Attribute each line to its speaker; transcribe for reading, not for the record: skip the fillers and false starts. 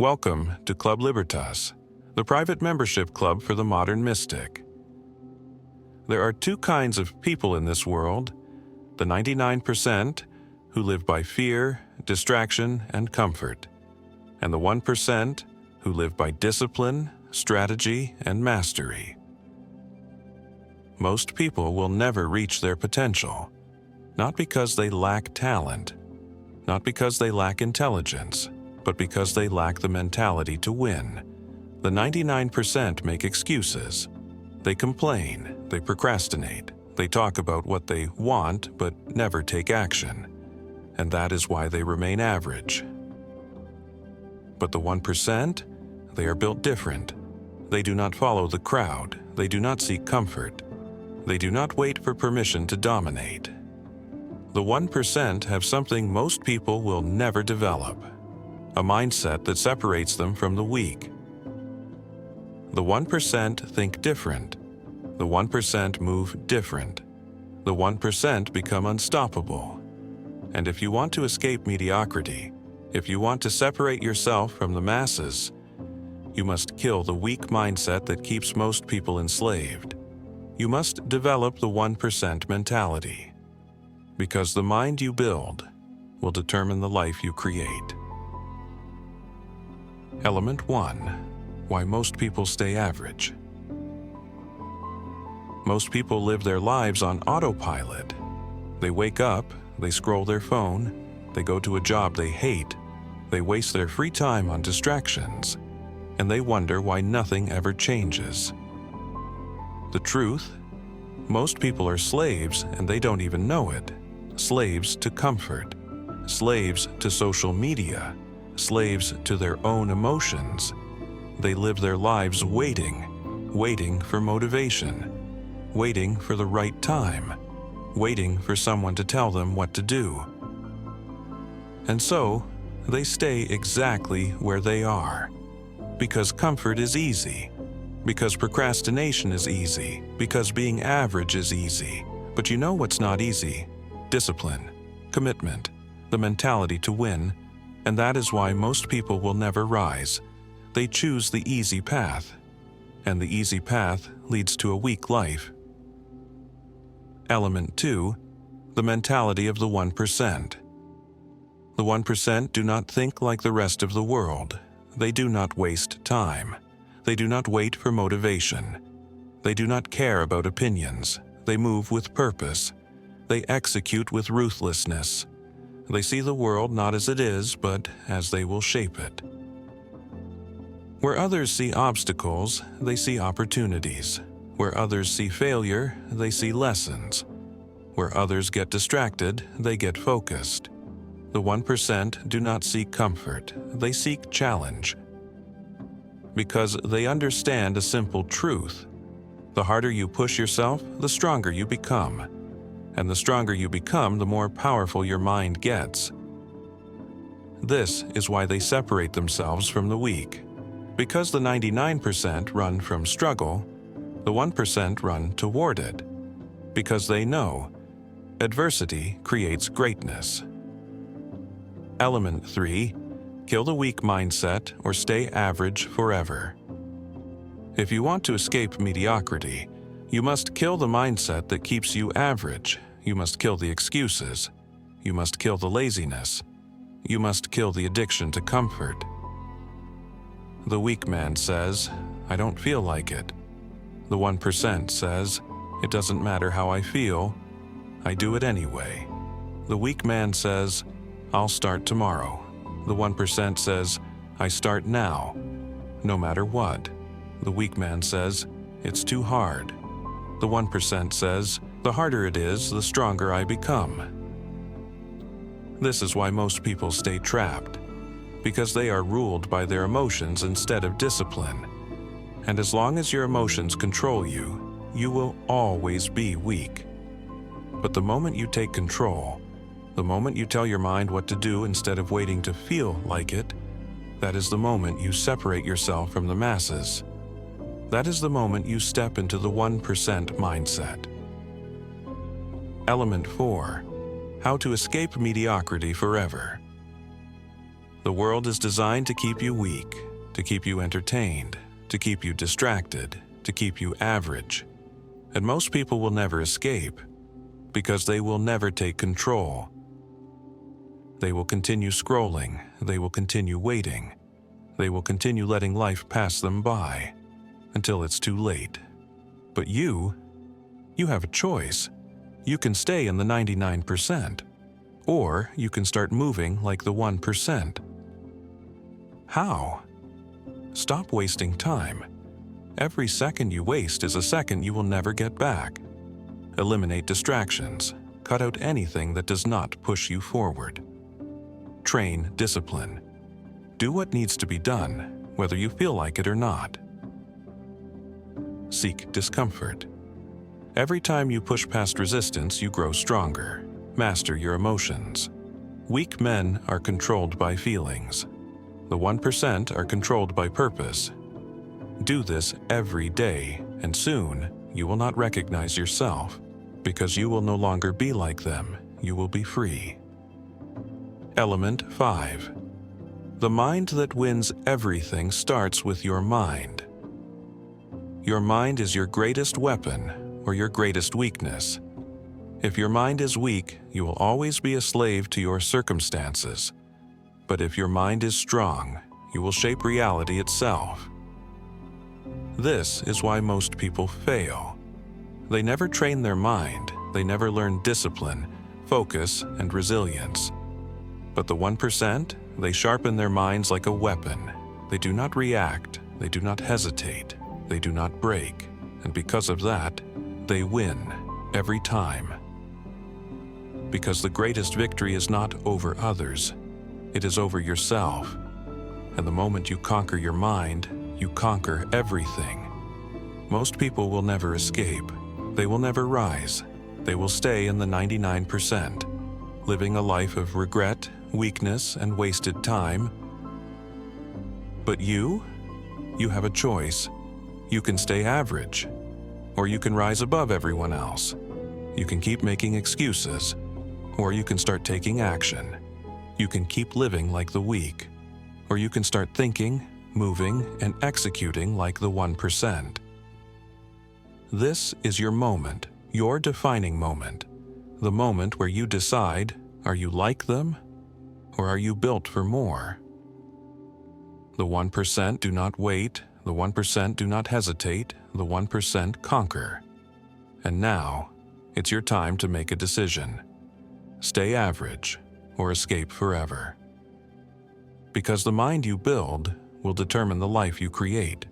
Speaker 1: Welcome to Club Libertas, the private membership club for the modern mystic. There are two kinds of people in this world: the 99% who live by fear, distraction, and comfort, and the 1% who live by discipline, strategy, and mastery. Most people will never reach their potential, not because they lack talent, not because they lack intelligence, but because they lack the mentality to win. The 99% make excuses. They complain, they procrastinate, they talk about what they want but never take action. And that is why they remain average. But the 1%, they are built different. They do not follow the crowd. They do not seek comfort. They do not wait for permission to dominate. The 1% have something most people will never develop: a mindset that separates them from the weak. The 1% think different. The 1% move different. The 1% become unstoppable. And if you want to escape mediocrity, if you want to separate yourself from the masses, you must kill the weak mindset that keeps most people enslaved. You must develop the 1% mentality, because the mind you build will determine the life you create. Element 1. Why most people stay average. Most people live their lives on autopilot. They wake up, they scroll their phone, they go to a job they hate, they waste their free time on distractions, and they wonder why nothing ever changes. The truth? Most people are slaves and they don't even know it. Slaves to comfort, slaves to social media, slaves to their own emotions. They live their lives waiting for motivation, waiting for the right time, waiting for someone to tell them what to do. And so, they stay exactly where they are. Because comfort is easy. Because procrastination is easy. Because being average is easy. But you know what's not easy? Discipline, commitment, the mentality to win. And that is why most people will never rise. They choose the easy path. And the easy path leads to a weak life. Element 2. The mentality of the 1%. The 1% do not think like the rest of the world. They do not waste time. They do not wait for motivation. They do not care about opinions. They move with purpose. They execute with ruthlessness. They see the world not as it is, but as they will shape it. Where others see obstacles, they see opportunities. Where others see failure, they see lessons. Where others get distracted, they get focused. The 1% do not seek comfort, they seek challenge. Because they understand a simple truth: the harder you push yourself, the stronger you become. And the stronger you become, the more powerful your mind gets. This is why they separate themselves from the weak. Because the 99% run from struggle, the 1% run toward it. Because they know adversity creates greatness. Element 3. Kill the weak mindset or stay average forever. If you want to escape mediocrity, you must kill the mindset that keeps you average. You must kill the excuses. You must kill the laziness. You must kill the addiction to comfort. The weak man says, "I don't feel like it." The 1% says, "It doesn't matter how I feel. I do it anyway." The weak man says, "I'll start tomorrow." The 1% says, "I start now, no matter what." The weak man says, "It's too hard." The 1% says, "The harder it is, the stronger I become." This is why most people stay trapped, because they are ruled by their emotions instead of discipline. And as long as your emotions control you, you will always be weak. But the moment you take control, the moment you tell your mind what to do instead of waiting to feel like it, that is the moment you separate yourself from the masses. That is the moment you step into the 1% mindset. Element 4. How to escape mediocrity forever. The world is designed to keep you weak, to keep you entertained, to keep you distracted, to keep you average. And most people will never escape, because they will never take control. They will continue scrolling, they will continue waiting, they will continue letting life pass them by, until it's too late. But you have a choice. You can stay in the 99%, or you can start moving like the 1%. How? Stop wasting time. Every second you waste is a second you will never get back. Eliminate distractions. Cut out anything that does not push you forward. Train discipline. Do what needs to be done, whether you feel like it or not. Seek discomfort. Every time you push past resistance, you grow stronger. Master your emotions. Weak men are controlled by feelings. The 1% are controlled by purpose. Do this every day, and soon you will not recognize yourself, because you will no longer be like them. You will be free. Element 5. The mind that wins everything starts with your mind. Your mind is your greatest weapon or your greatest weakness. If your mind is weak, you will always be a slave to your circumstances. But if your mind is strong, you will shape reality itself. This is why most people fail. They never train their mind, they never learn discipline, focus, and resilience. But the 1%, they sharpen their minds like a weapon. They do not react, they do not hesitate, they do not break, and because of that, they win every time. Because the greatest victory is not over others, it is over yourself. And the moment you conquer your mind, you conquer everything. Most people will never escape. They will never rise. They will stay in the 99%, living a life of regret, weakness, and wasted time. But you have a choice. You can stay average, or you can rise above everyone else. You can keep making excuses, or you can start taking action. You can keep living like the weak, or you can start thinking, moving, and executing like the 1%. This is your moment, your defining moment, the moment where you decide, are you like them, or are you built for more? The 1% do not wait, the 1% do not hesitate, the 1% conquer. And now, it's your time to make a decision. Stay average, or escape forever. Because the mind you build will determine the life you create.